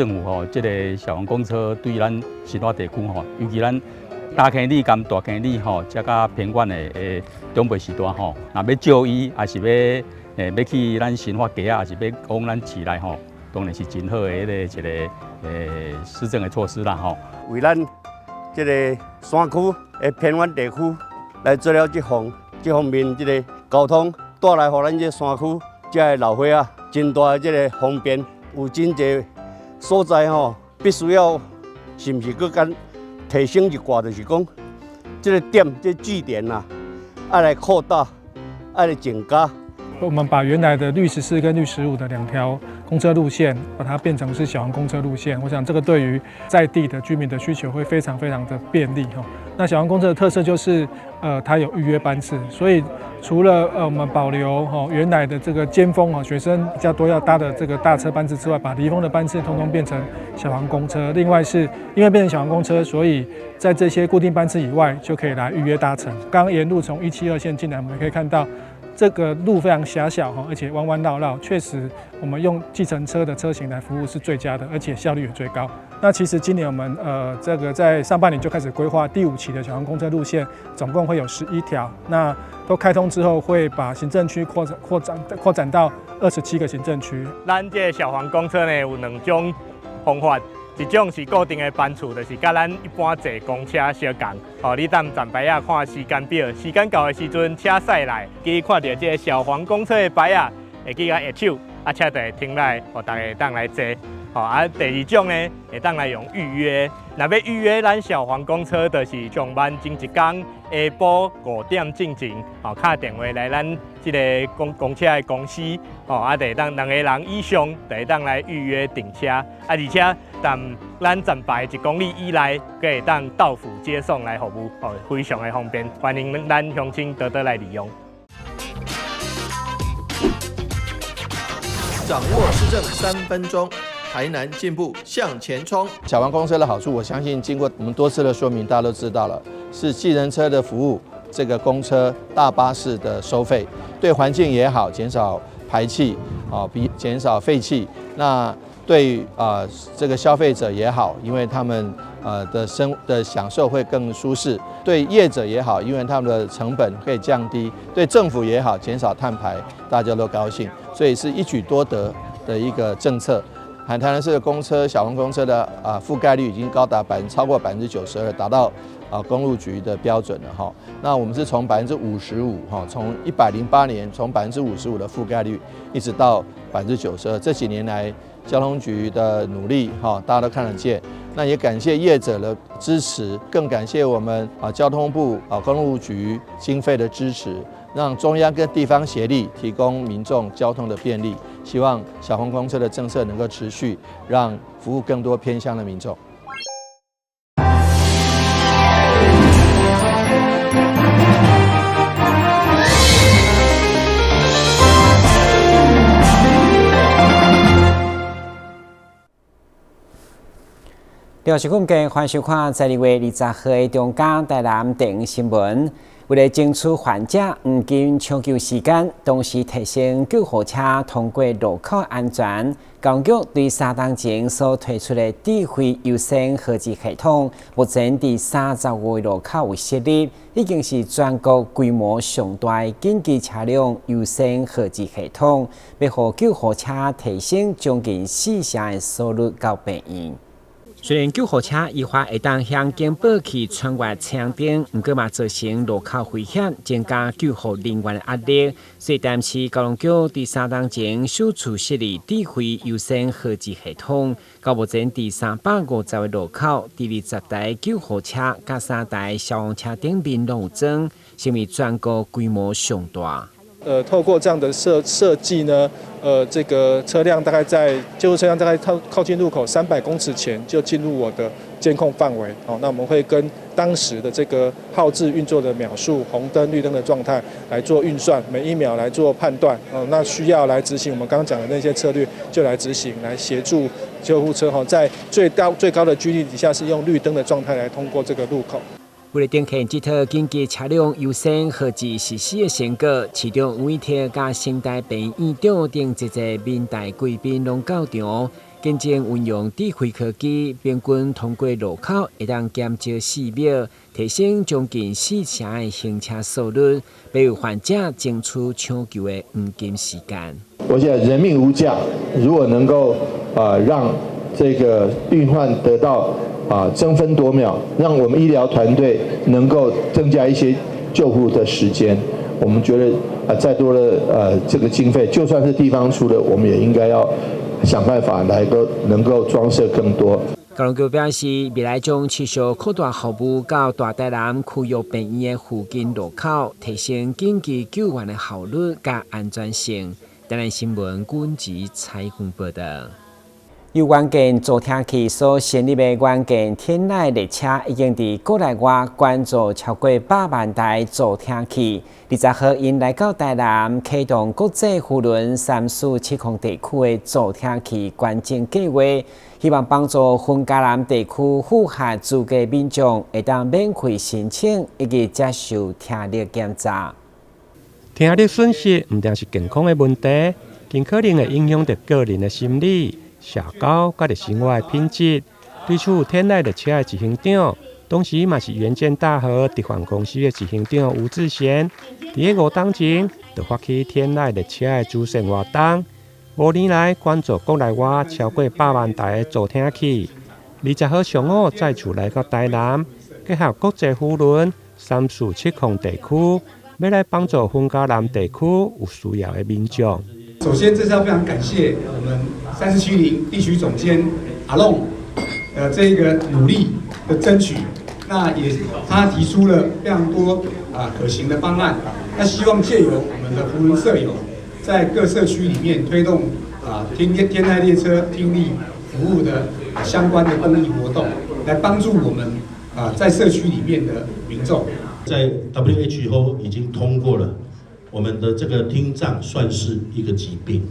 政府吼，这个消防公车对咱新化地区吼，尤其咱大坑里、跟大坑里吼，这甲偏远的中部时段吼，若要就医，还是要去咱新化街啊，还是要往咱市内吼，当然是真好的一个施政的措施啦吼。为咱这个山区的偏远地区来做了这方面这个交通，带来互咱这山区这个老伙仔真大的这个方便。有真侪所在吼，必须要是毋是搁干提升一挂，就是讲这个点、这个据点呐，爱来扩大，爱来增加。我们把原来的绿14跟绿15的2条公车路线，把它变成是小黄公车路线。我想这个对于在地的居民的需求会非常非常的便利哈。那小黄公车的特色就是，它有预约班次，所以除了我们保留原来的这个尖峰学生比较多要搭的这个大车班次之外，把离峰的班次通通变成小黄公车。另外是因为变成小黄公车，所以在这些固定班次以外，就可以来预约搭乘。刚刚沿路从172线进来，我们可以看到。这个路非常狭小而且弯弯绕绕，确实我们用计程车的车型来服务是最佳的，而且效率也最高。那其实今年我们这个在上半年就开始规划第5期的小黄公车路线，总共会有11条。那都开通之后，会把行政区扩展到27个行政区。咱这小黄公车呢有2种方法。一种是固定的班次，就是甲咱一般坐公车相同。哦，你当站牌仔看时间表，时间到的时阵车驶来，记看到这个小黄公车的牌仔，会记甲下手，车就会停来，互大家当来坐。哦，第2种呢，会当来用预约。若要预约咱小黄公车，就是上班前一天下晡5点进前，哦，打电话来咱这个公车的公司，哦，就会当2个人以上，就会当来预约订车。而且咱站牌1公里以内，可以当到府接送来服务，哦，非常的方便，欢迎咱乡亲多多来利用。掌握施政3分钟。台南进步向前冲。小黄公车的好处，我相信经过我们多次的说明，大家都知道了，是计程车的服务，这个公车、大巴士的收费，对环境也好，减少排气减少废气。那对这个消费者也好，因为他们的享受会更舒适；对业者也好，因为他们的成本可以降低；对政府也好，减少碳排，大家都高兴，所以是一举多得的一个政策。台南市的公车、小黄公车的覆盖率已经高达超过92%，达到公路局的标准了哈。那我们是从55%哈，从108年从55%的覆盖率，一直到92%。这几年来，交通局的努力哈，大家都看得见。那也感谢业者的支持，更感谢我们交通部公路局经费的支持，让中央跟地方协力，提供民众交通的便利。希望小黄公车的政策能够持续，让服务更多偏乡的民众。六时空间欢迎收看12月20号的中港台南电影新闻。为了争取患者黄金抢救时间，同时提升救护车通过路口安全，交通局对3档前所推出的智慧优先合集系统，目前伫30个路口有设立，已经是全国规模上大的紧急车辆优先合集系统，要让救护车提升将近4成的速率到病院。虽然救护车依法会当向警报器穿越墙顶，不过嘛造成路口危险，增加救护人员的压力。所以，但是交通局伫3档前首次设立智慧优先合集系统，到目前伫350个路口，第20台救护车甲3台消防车顶面拢有装，成为全国规模上大。透过这样的设计呢，这个车辆大概在救护车辆大概靠近路口300公尺前就进入我的监控范围。那我们会跟当时的这个号志运作的秒数、红灯、绿灯的状态来做运算，每1秒来做判断。那需要来执行我们刚刚讲的那些策略，就来执行，来协助救护车在最高的距离底下是用绿灯的状态来通过这个路口。为了展现这套紧急车辆优先合集实施的成果，市长吴伟霆甲新台病院长等一个民代贵宾拢到场，更正运用智慧科技，平均通过路口会当减少4秒，提升将近4成的行车速率，为患者争取抢救的黄金时间。我想人命无价，如果能够让这个病患得到争分夺秒，让我们医疗团队能够增加一些救护的时间。我们觉得再多的这个经费，就算是地方出的，我们也应该要想办法能够装设更多。高雄局表示，未来将持续扩大服务到大台南区域病院的附近路口，提升紧急救援的效率和安全性。台南新闻阮吉采访报道。由原件助听器所成立的原件天籁列车，已经在国内外关注超过100万台助听器。20号因来到台南，启动国际扶轮347地区的助听器捐赠计划，希望帮助云嘉南地区符合资格民众会当免费申请以及接受听力检查。听力损失唔但是健康的问题，更可能会影响到个人的心理、社交，甲生活的品质。对此，天籁列车的执行长，同时嘛是远见大和直环公司的执行长吴志贤，伫个5档前就发起天籁列车的主线活动。5年来，关注国内外超过100万台的助听器。20号上午再次来到台南，结合国际扶轮3470地区。要来帮助云嘉南地区有需要的民众。首先，这是要非常感谢我们3470地区总监阿龙这个努力的争取。那也他提出了非常多可行的方案。那希望借由我们的扶轮社友，在各社区里面推动天籁列车听力服务的相关的公益活动，来帮助我们在社区里面的民众。在 WHO 已经通过了，我们的这个听障算是一个疾病，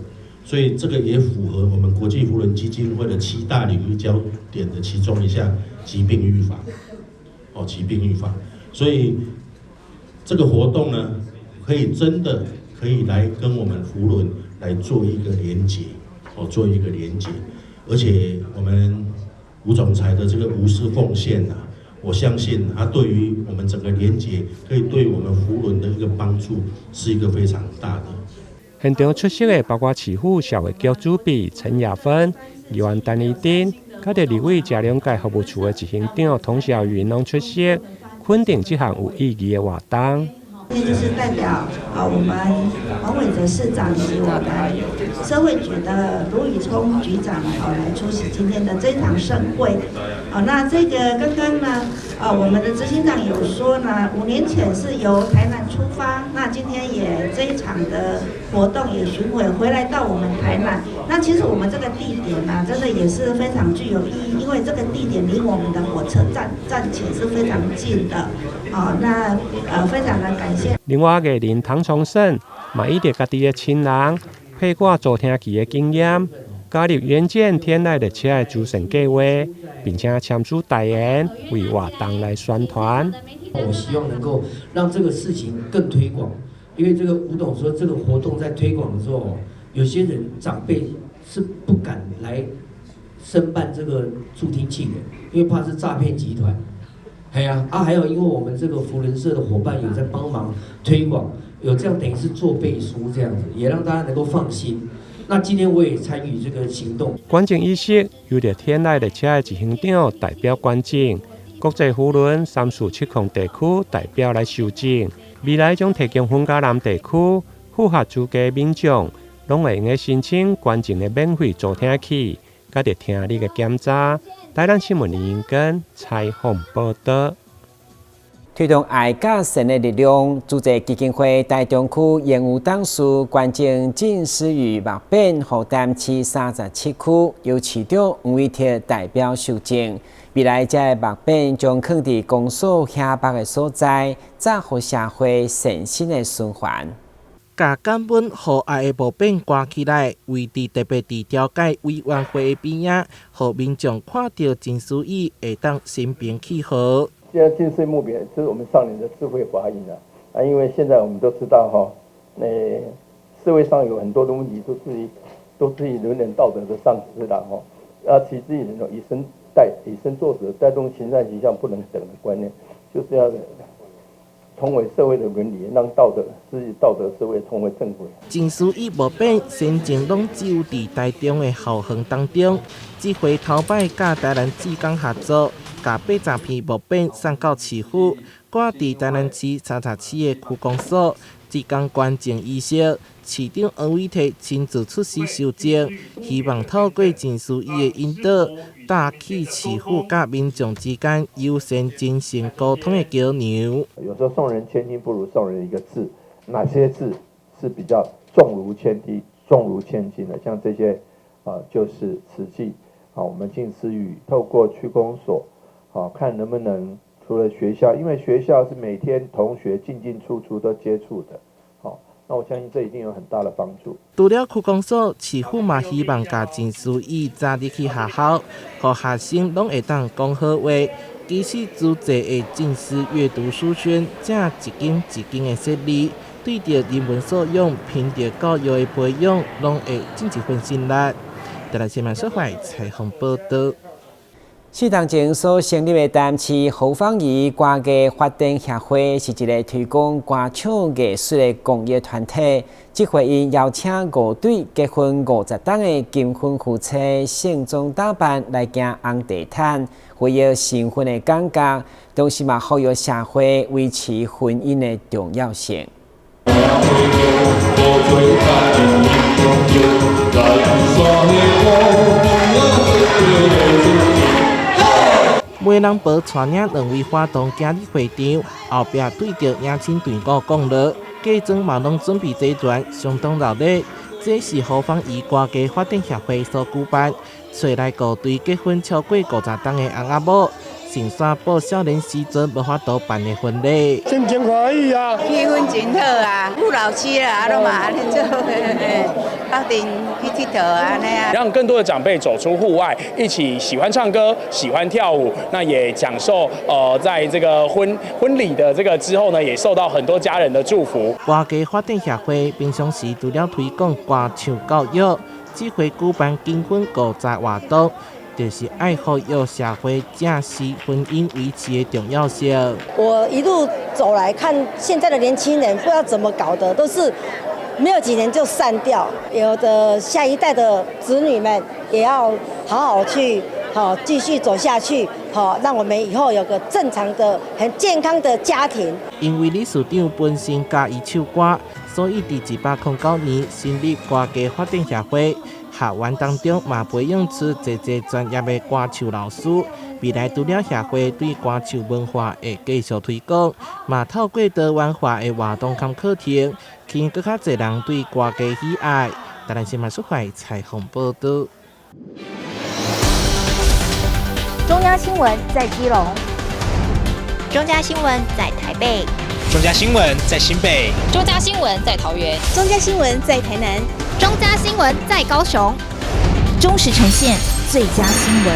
所以这个也符合我们国际扶轮基金会的7大领域焦点的其中一项疾病预防。疾病预防，所以这个活动呢，真的可以来跟我们扶轮来做一个连结，而且我们吴总裁的这个无私奉献我相信他对于我们整个连结，可以对我们扶轮的一个帮助是一个非常大的。现场出席的包括市府社会局主秘陈雅芬、议员陈怡丁，甲伫立委嘉良街服务处的执行长童小云拢出席，肯定这项有意义的活动。今天就是代表我们黄伟哲市长以及我们社会局的卢宇聪局长来出席今天的这场盛会。那这个刚刚呢，我们的执行长有说呢，5年前是由台南出发，那今天也这一场的活动也巡回来到我们台南。那其实我们这个地点呢，真的也是非常具有意义，因为这个地点离我们的火车站前是非常近的。那非常的感谢。另外，艺人唐崇盛嘛，以着家己的亲人配挂助听器的经验，加入远见天籁列车的主线计划，并且签署代言，为活动来宣传。我希望能够让这个事情更推广，因为这个吴董说，这个活动在推广的时候，有些人长辈是不敢来申办这个助听器的，因为怕是诈骗集团。还有因为我们这个扶轮社的伙伴有在帮忙推广，有这样等于是做背书这样子，也让大家能够放心。那今天我也参与这个行动。捐赠仪式由着天籁列车的执行长代表捐赠，国际扶轮3470地区代表来收证。未来将提供云嘉南地区符合资格民众，拢会用来申请捐赠的免费助听器，甲着听力的检查。台南新闻林根采访报道。推动爱甲善的力量，主席基金会台中区业务董事捐赠近似于目扁荷担市37区，由市长吴伟铁代表受证。未来这目扁将放伫公所下北的所在，造福社会善心的循环。把根本和爱的毛病关起来，位置特别伫调解委员会的边仔，让民众看到真思意，会当心平气和。现在近视目标就是我们上年的智慧华音因为现在我们都知道社会上有很多的问题都是以人人道德的丧失要提自己那种以身作则，带动行善形象不能等的观念，就是要通为社会的伦理，让道德社会通为正轨。情绪已无变，先前拢只有伫台中的校园当中，这回头摆甲台南志工合作，甲80片木板送到市府，挂伫台南市查查市的区公所。志工捐赠仪式，市长王伟摕亲自出席收证，希望透过情绪伊的引导，搭起市府甲民众之间友善真诚沟通的桥梁。有时候送人千金不如送人一个字，哪些字是比较重如千滴、重如千金的？像这些就是慈济我们尽思语透过区公所看能不能除了学校，因为学校是每天同学进进出出都接触的，那我相信这一定有很大的帮助。除了区公所，市府嘛希望甲情绪伊早入去学校，互学生拢会当讲好话。其实主题的正式阅读书选，正一间一间的设立，对着人文素养、品德教育的培养，拢会尽一份心力。台南新闻社会采访报道。4年前所成立的台南市侯芳仪歌艺发展协会是一个推广歌唱艺术的公益团体。这回因邀请5对结婚50档的金婚夫妻盛装打扮来行红地毯，回忆新婚的感觉，同时嘛呼吁社会维持婚姻的重要性。媒人婆带领2位花童行入会场，后壁对着迎亲队伍讲了，嫁妆嘛拢准备齐全，相当热闹。这是侯芳仪歌艺发展协会所举办，找来5对结婚超过50档的翁仔某，先刷报少年时阵无法度办的婚礼。心情欢喜啊！气氛真好啊，父老妻啦，拢嘛安尼做，决定去佚佗安尼啊。让更多的长辈走出户外，一起喜欢唱歌、喜欢跳舞，那也享受在这个婚礼的这个之后呢，也受到很多家人的祝福。歌艺发展协会平常时除了推广歌唱教育，这回举办金婚50活动。就是爱呼吁社会正视婚姻维持的重要性。我一路走来看，现在的年轻人不知道怎么搞的，都是没有几年就散掉。有的下一代的子女们也要好好去继续走下去，让我们以后有个正常的、很健康的家庭。因为理事长本身喜欢唱歌，所以伫1809年成立歌艺发展协会。学员当中嘛培养出侪专业的歌手老师，未来除了协会对歌手文化的继续推广，嘛透过多元化的活动及课程，吸引更较侪人对歌艺喜爱。台南新闻社会采访报道。中央新闻在基隆，中嘉新闻在台北，中嘉新闻在新北，中嘉新闻在桃园，中嘉新闻在台南，中嘉新闻在高雄，忠实呈现最佳新闻。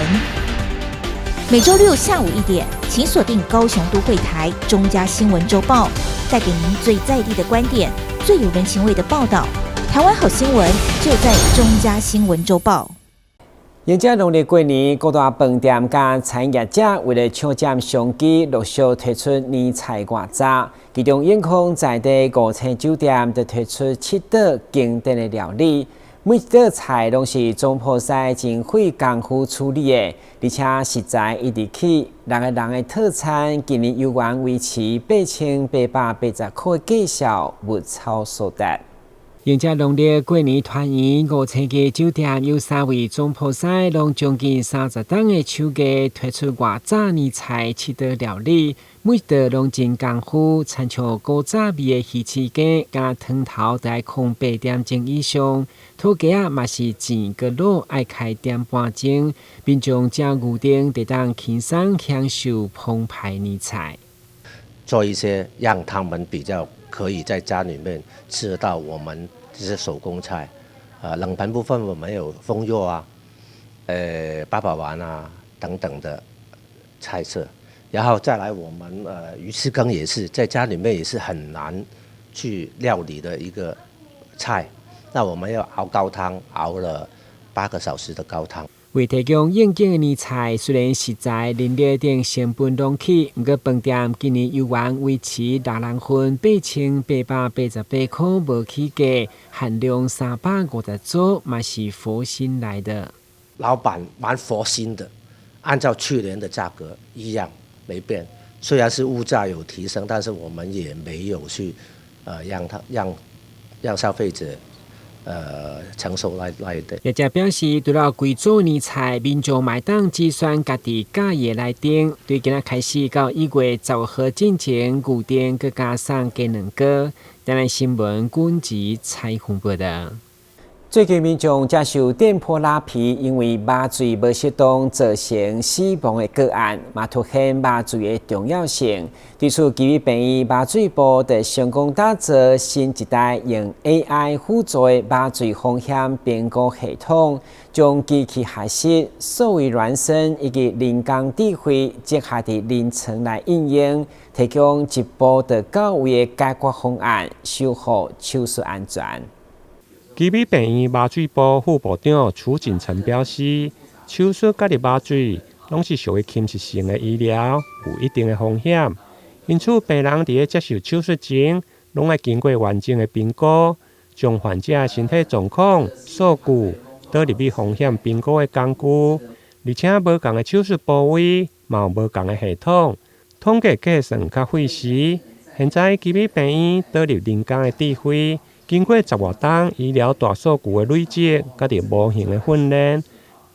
每周6下午1点，请锁定高雄都会台中嘉新闻周报，带给您最在地的观点，最有人情味的报道。台湾好新闻就在中嘉新闻周报。迎接农历过年，各大饭店甲餐饮业者为了抢占商机，陆续推出年菜外炸。其中，永康在地5星酒店就推出7道经典的料理，每一道菜拢是总铺师真费功夫处理的，而且食材一直起6个人的套餐，今年有缘维持8880块的价销，物超所值。迎接农历过年团圆，5星级酒店有3位总铺师，拢将近30档的手艺推出外炸年菜7道料理，每一道拢真功夫，参照古早味的鱼翅羹加汤头，在08点钟以上。土鸡仔嘛是煎个卤，爱开点半钟，并将这牛丁得当轻松享受澎湃年菜。做一些让他们比较可以在家里面吃得到我们这些手工菜，冷盘部分我们有风肉啊，八宝丸啊等等的菜色，然后再来我们鱼翅羹也是在家里面也是很难去料理的一个菜，那我们要熬高汤，熬了8个小时的高汤。为提供应景的年菜，虽然实在人力等成本拢起，不过饭店今年有望维持6人份8888块无起价，含量350组，嘛是佛心来的。老板蛮佛心的，按照去年的价格一样没变。虽然是物价有提升，但是我们也没有去让消费者。承受来的。业者表示，除了规组年菜，民众买当计算家己家业来订，对今仔开始到1月15号进前固定佮加送鸡卵糕。当然新闻军级采访报道。最近民众接受电波拉皮，因为麻醉无适当造成死亡的个案，嘛凸显麻醉的重要性。对此，基于病院麻醉部的成功打造新一代用 AI 辅助的麻醉风险评估系统，将机器学习、数位孪生以及人工智慧结合伫临床来应用，提供一步到位的解决方案，守护手术安全。基比病院麻醉部副部长楚锦成表示，手术甲入麻醉拢是属于侵蚀性的医疗，有一定的风险。因此，病人伫接受手术前，拢要经过完整的评估，将患者的身体状况、数据倒入去风险评估的工具，而且无同的手术部位嘛有无同的系统，统计计算较费时。现在基比病院倒入人工的智慧。经过10多档医疗大数据的累积，甲伫模型的训练，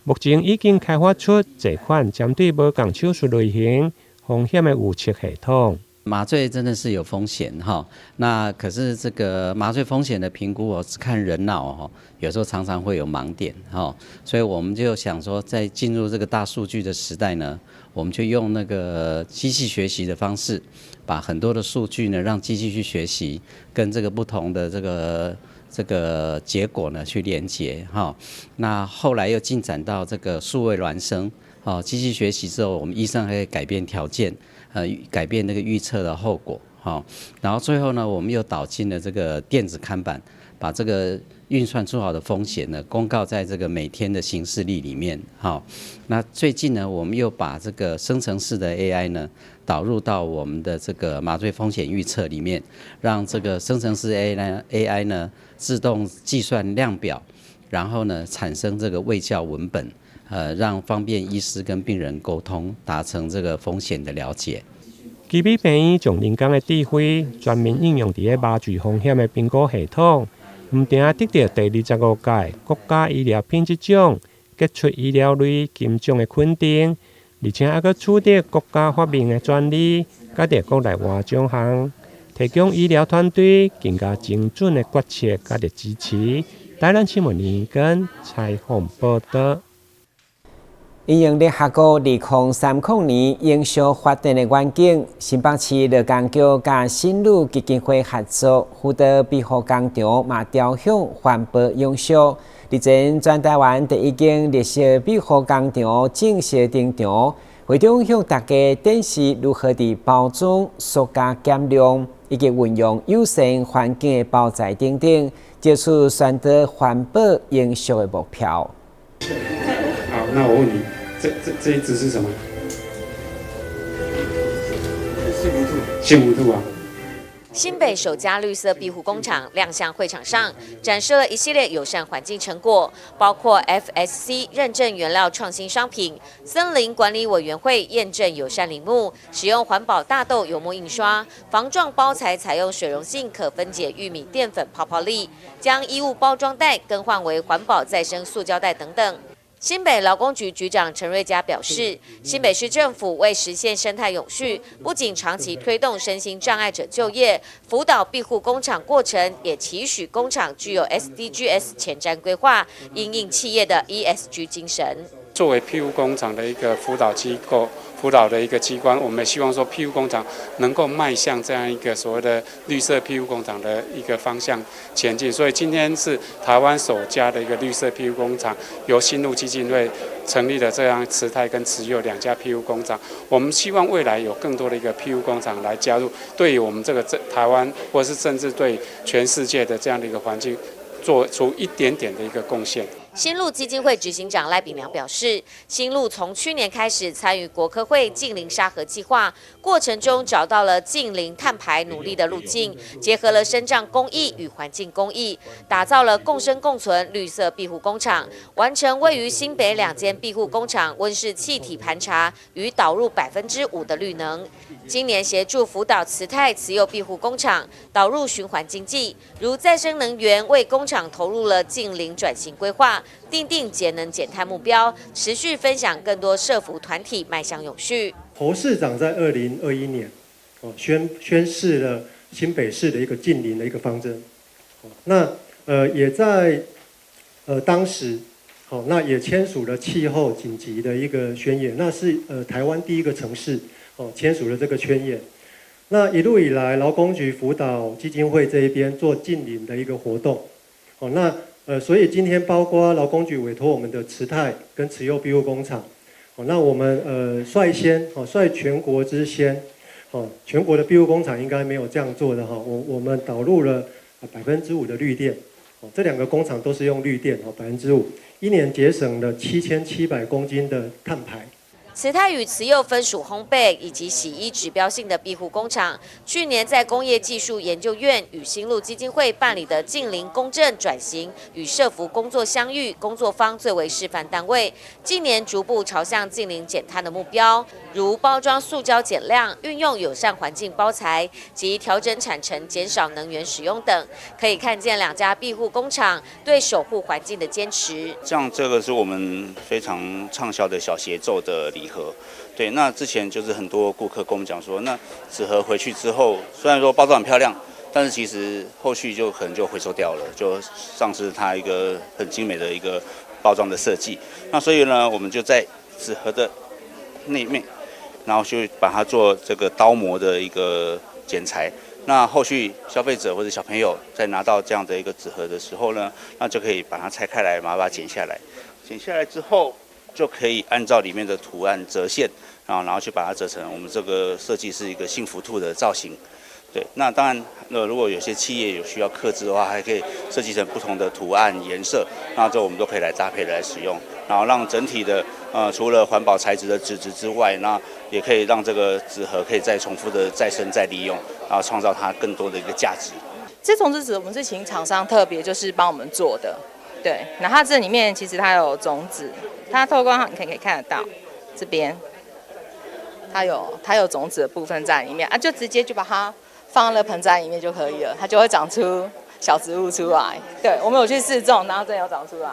目前已经开发出一款针对无同手术类型风险的预测系统。麻醉真的是有风险哈，那可是这个麻醉风险的评估，我只看人脑哈，有时候常常会有盲点哈，所以我们就想说，在进入这个大数据的时代呢，我们就用那个机器学习的方式，把很多的数据呢，让机器去学习，跟这个不同的这个结果呢去连接哈。那后来又进展到这个数位孪生，机器学习之后，我们医生还可以改变条件。改变那个预测的后果，然后最后呢，我们又导进了这个电子看板，把这个运算出好的风险呢，公告在这个每天的行事历里面，那最近呢，我们又把这个生成式的 AI 呢，导入到我们的这个麻醉风险预测里面，让这个生成式 AI 呢，自动计算量表，然后呢，产生这个卫教文本。让方便医师跟病人沟通，达成这个风险的了解。基比病院将人工的智慧全面应用伫麻醉风险的评估系统，唔定得到第25届国家医疗品质奖杰出医疗类金奖的肯定，而且还阁取得国家发明的专利，甲伫国内外奖项，提供医疗团队更加精准的决策甲的支持。台南新闻林根采访报道。因应联合国2030年影响发展的环境，新北市劳工局甲新路基金会合作，辅导庇护工厂嘛调向环保永续。日前，全台湾第一间绿色庇护工厂正式登场，会中向大家展示如何伫包装、塑胶减量以及运用友善环境的包材等等，借此宣导环保永续的目标。好，那我问你。这一只是什么？幸福兔啊！新北首家绿色庇护工厂亮相会场上，展示了一系列友善环境成果，包括 FSC 认证原料创新商品、森林管理委员会验证友善林木、使用环保大豆油墨印刷、防撞包材采用水溶性可分解玉米淀粉泡泡粒，将衣物包装袋更换为环保再生塑胶袋等等。新北劳工局局长陈瑞佳表示，新北市政府为实现生态永续，不仅长期推动身心障碍者就业，辅导庇护工厂过程，也期许工厂具有 SDGs 前瞻规划，因应企业的 ESG 精神。作为庇护工厂的一个辅导机构、辅导的一个机关，我们也希望说庇护工厂能够迈向这样一个所谓的绿色庇护工厂的一个方向前进。所以今天是台湾首家的一个绿色庇护工厂，由新路基金会成立了这样慈泰跟慈幼2家庇护工厂。我们希望未来有更多的一个庇护工厂来加入，对于我们这个台湾或是甚至对全世界的这样的一个环境，做出一点点的一个贡献。新路基金会执行长赖炳良表示，新路从去年开始参与国科会净零沙盒计划，过程中找到了净零碳排努力的路径，结合了身障公益与环境公益，打造了共生共存绿色庇护工厂，完成位于新北2间庇护工厂温室气体盘查与导入5%的绿能。今年协助辅导慈泰慈幼庇护工厂导入循环经济，如再生能源为工厂投入了净零转型规划，订定节能减碳目标，持续分享更多社福团体迈向永续。侯市长在2021年宣示了新北市的一个净零的一个方针，那也在当时那也签署了气候紧急的一个宣言，那是台湾第一个城市签署了这个宣言。那一路以来，劳工局辅导基金会这一边做净零的一个活动，那所以今天包括劳工局委托我们的慈泰跟慈幼庇护工厂，那我们率全国之先，全国的庇护工厂应该没有这样做的我们导入了5%的绿电，这2个工厂都是用绿电5%，一年节省了7700公斤的碳排。慈泰与慈幼分属烘焙以及洗衣指标性的庇护工厂，去年在工业技术研究院与新路基金会办理的净零公正转型与社福工作相遇工作坊最为示范单位，近年逐步朝向净零减碳的目标，如包装塑胶减量、运用友善环境包材及调整产程、减少能源使用等，可以看见2家庇护工厂对守护环境的坚持。像这个是我们非常畅销的小协奏的礼盒，对，那之前就是很多顾客跟我们讲说，那纸盒回去之后，虽然说包装很漂亮，但是其实后续就可能就回收掉了，就丧失它一个很精美的一个包装的设计。那所以呢，我们就在纸盒的内面，然后就把它做这个刀模的一个剪裁。那后续消费者或者小朋友在拿到这样的一个纸盒的时候呢，那就可以把它拆开来，把它剪下来。剪下来之后，就可以按照里面的图案折线，然后去把它折成我们这个设计是一个幸福兔的造型。对，那当然，如果有些企业有需要客制的话，还可以设计成不同的图案颜色，那这我们都可以来搭配来使用，然后让整体的除了环保材质的纸质之外，那也可以让这个纸盒可以再重复的再生再利用，然后创造它更多的一个价值。这种纸我们是请厂商特别就是帮我们做的，对，然后它这里面其实它有种子，它透光你可以看得到，这边它有种子的部分在里面啊，就直接就把它放在盆栽里面就可以了，它就会长出小植物出来。对，我们有去试种，然后真的有长出来。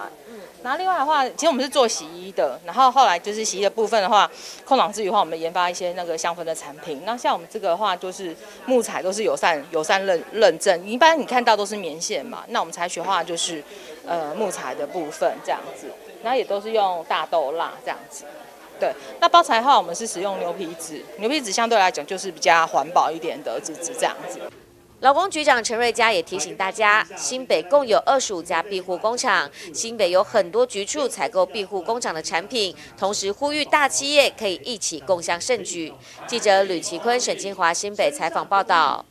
然后另外的话，其实我们是做洗衣的，然后后来就是洗衣的部分的话，空档之余的话，我们研发一些那个香氛的产品。那像我们这个的话，就是木材都是友善认证，一般你看到都是棉线嘛，那我们采取的话就是木材的部分这样子，然后也都是用大豆蜡这样子。对，那包材的话，我们是使用牛皮纸，牛皮纸相对来讲就是比较环保一点的纸这样子。劳工局长陈瑞佳也提醒大家，新北共有25家庇护工厂，新北有很多局处采购庇护工厂的产品，同时呼吁大企业可以一起共襄盛举。记者吕其坤、沈清华新北采访报道。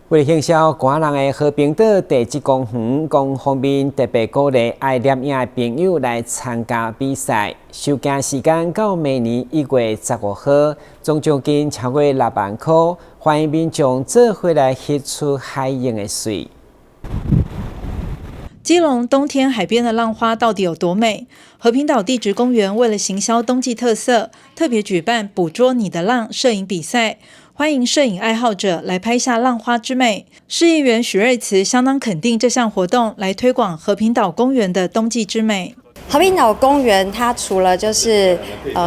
为了行销歌人的和平岛地质公园，公方面特别鼓励爱摄影的朋友来参加比赛。收件时间到明年1月15号，总奖金超过6万块，欢迎民众做回来翕出海洋的水。基隆冬天海边的浪花到底有多美？和平岛地质公园为了行销冬季特色，特别举办捕捉你的浪摄影比赛。欢迎摄影爱好者来拍下浪花之美。市议员许瑞慈相当肯定这项活动来推广和平岛公园的冬季之美。和平岛公园它除了就是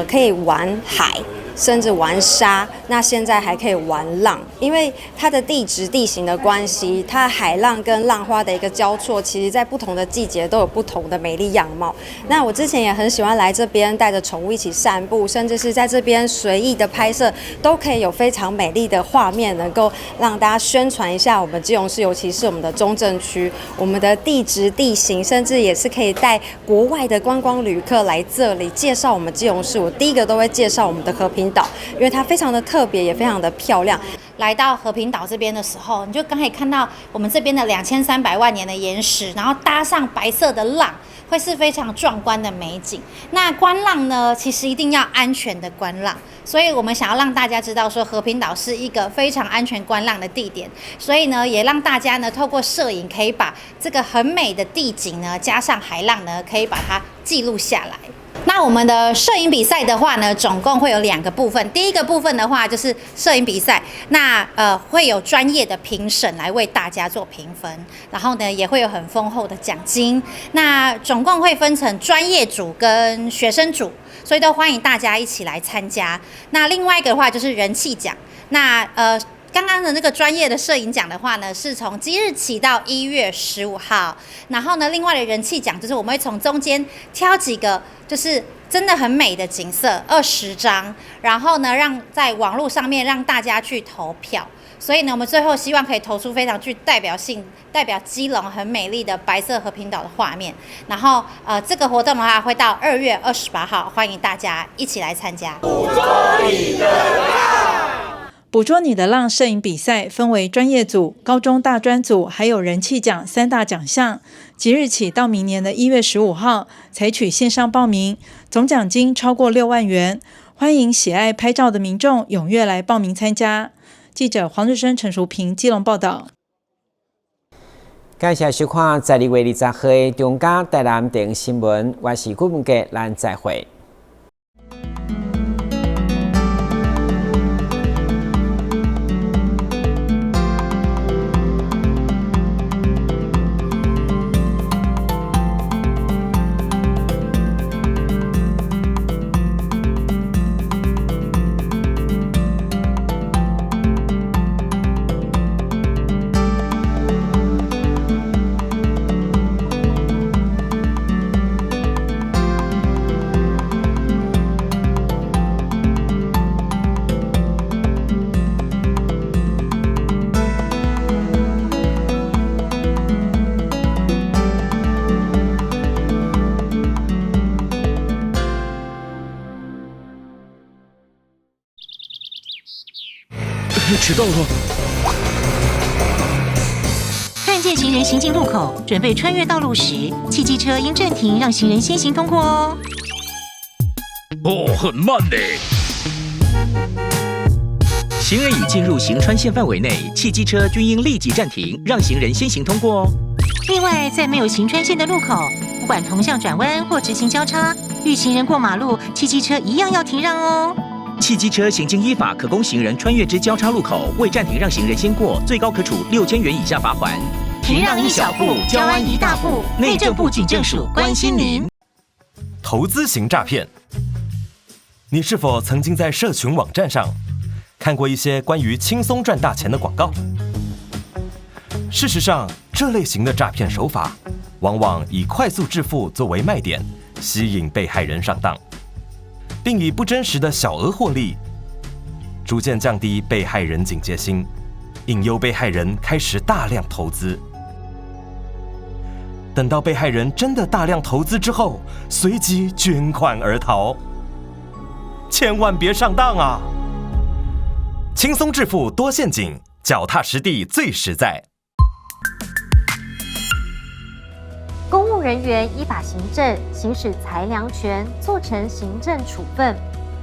可以玩海，甚至玩沙，那现在还可以玩浪，因为它的地质地形的关系，它海浪跟浪花的一个交错，其实在不同的季节都有不同的美丽样貌。那我之前也很喜欢来这边带着宠物一起散步，甚至是在这边随意的拍摄，都可以有非常美丽的画面，能够让大家宣传一下我们基隆市，尤其是我们的中正区，我们的地质地形，甚至也是可以带国外的观光旅客来这里介绍我们基隆市。我第一个都会介绍我们的和平岛，因为它非常的特别，也非常的漂亮。来到和平岛这边的时候，你就刚可以看到我们这边的2300万年的岩石，然后搭上白色的浪，会是非常壮观的美景。那观浪呢，其实一定要安全的观浪，所以我们想要让大家知道说和平岛是一个非常安全观浪的地点，所以呢，也让大家呢透过摄影可以把这个很美的地景呢，加上海浪呢，可以把它记录下来。那我们的摄影比赛的话呢，总共会有2个部分。第一个部分的话就是摄影比赛，那会有专业的评审来为大家做评分，然后呢也会有很丰厚的奖金。那总共会分成专业组跟学生组，所以都欢迎大家一起来参加。那另外一个的话就是人气奖，那刚刚的那个专业的摄影奖的话呢，是从即日起到1月15号。然后呢，另外的人气奖就是我们会从中间挑几个就是真的很美的景色20张，然后呢让在网络上面让大家去投票。所以呢，我们最后希望可以投出非常具代表性、代表基隆很美丽的白色和平岛的画面。然后这个活动的话会到2月28号，欢迎大家一起来参加。捕捉你的浪。捕捉你的浪摄影比赛分为专业组、高中大专组还有人气奖3大奖项，即日起到明年的1月15号采取线上报名，总奖金超过6万元，欢迎喜爱拍照的民众踊跃来报名参加。记者黄日升、陈淑平基隆报道。感谢收看12月20号的中嘉台南电视新闻，我是顾文杰，咱再会。迟到了。看见行人行进路口，准备穿越道路时，汽机车应暂停，让行人先行通过哦。哦，很慢呢。行人已进入行穿线范围内，汽机车均应立即暂停，让行人先行通过哦。另外，在没有行穿线的路口，不管同向转弯或直行交叉，遇行人过马路，汽机车一样要停让哦。汽机车行经依法可供行人穿越之交叉路口，未暂停让行人先过，最高可处6000元以下罚锾。停让一小步，交安一大步。内政部警政署关心您。投资型诈骗，你是否曾经在社群网站上看过一些关于轻松赚大钱的广告？事实上，这类型的诈骗手法往往以快速致富作为卖点，吸引被害人上当，并以不真实的小额获利，逐渐降低被害人警戒心，引诱被害人开始大量投资。等到被害人真的大量投资之后，随即卷款而逃。千万别上当啊！轻松致富多陷阱，脚踏实地最实在。公务人员依法行政，行使裁量权，做成行政处分，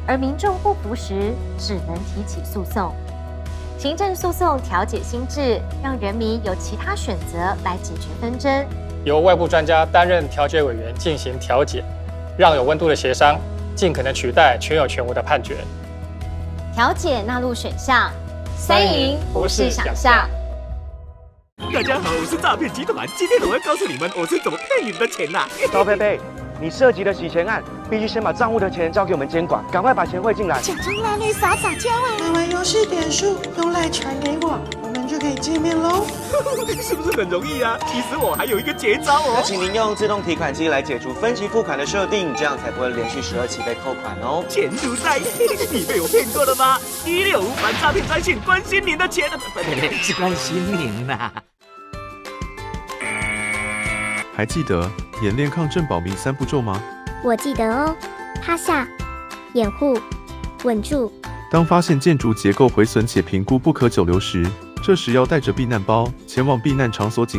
而民众不服时，只能提起诉讼。行政诉讼调解新制，让人民有其他选择来解决纷争。由外部专家担任调解委员进行调解，让有温度的协商尽可能取代全有全无的判决。调解纳入选项，3赢不是想象。大家好，我是诈骗集团，今天我会告诉你们我是怎么骗你们的钱啦。高佩佩，你涉及的洗钱案，必须先把账户的钱交给我们监管，赶快把钱汇进来。假装蓝绿撒撒娇啊！买完游戏点数用赖传给我，我们就可以见面喽。是不是很容易啊？其实我还有一个绝招哦。那请您用自动提款机来解除分期付款的设定，这样才不会连续12期被扣款哦。钱如在，你被我骗过了吗？165反诈骗专线，关心您的钱，是关心您啦。还记得演练抗震保民3步骤吗？我记得哦，趴下、掩护、稳住、当发现建筑结构毁损且评估不可久留时，这时要带着避难包前往避难场所紧急